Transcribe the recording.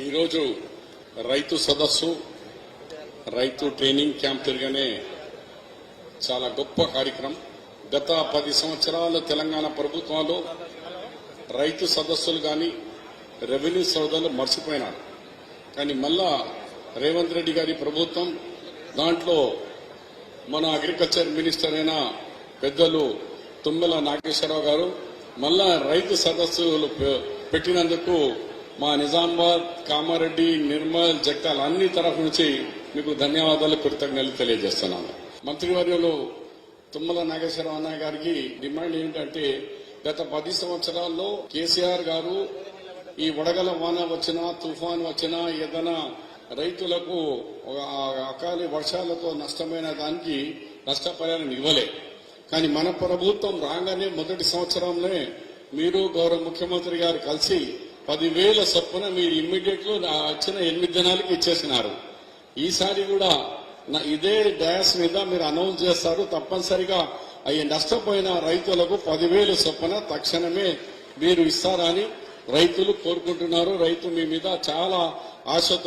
ఈరోజు రైతు సదస్సు రైతు ట్రైనింగ్ క్యాంప్ తిరగనే చాలా గొప్ప కార్యక్రమం. గత 10 సంవత్సరాల తెలంగాణ ప్రభుత్వాలు రైతు సదస్సులు కానీ రెవెన్యూ సోదాలు మర్చిపోయినారు. కానీ మళ్ళా రేవంత్ రెడ్డి గారి ప్రభుత్వం దాంట్లో మన అగ్రికల్చర్ మినిస్టర్ అయిన పెద్దలు తుమ్మల నాగేశ్వరరావు గారు మళ్ళా రైతు సదస్సులు పెట్టినందుకు మా నిజామాబాద్, కామారెడ్డి, నిర్మల్, జగ్తాల్ అన్ని తరఫు నుంచి మీకు ధన్యవాదాలు, కృతజ్ఞతలు తెలియజేస్తున్నాను. మంత్రివర్యులు తుమ్మల నాగేశ్వరరావు అన్నయ్య గారికి డిమాండ్ ఏంటంటే, గత 10 సంవత్సరాల్లో కేసీఆర్ గారు ఈ వడగల వాన వచ్చినా, తుఫాన్ వచ్చినా, ఏదైనా రైతులకు అకాలి వర్షాలతో నష్టమైన దానికి నష్టపరిహారం ఇవ్వలే. కానీ మన ప్రభుత్వం రాగానే మొదటి సంవత్సరంలో మీరు గౌరవ ముఖ్యమంత్రి గారు కలిసి 10,000 చొప్పున మీరు ఇమ్మీడియట్ గా వచ్చిన 8 దినాలకి ఇచ్చేసినారు. ఈసారి కూడా ఇదే డాష్ మీద మీరు అనౌన్స్ చేస్తారు, తప్పనిసరిగా అవి నష్టపోయిన రైతులకు 10,000 చొప్పున తక్షణమే మీరు ఇస్తారని రైతులు కోరుకుంటున్నారు. రైతు మీ మీద చాలా ఆశతో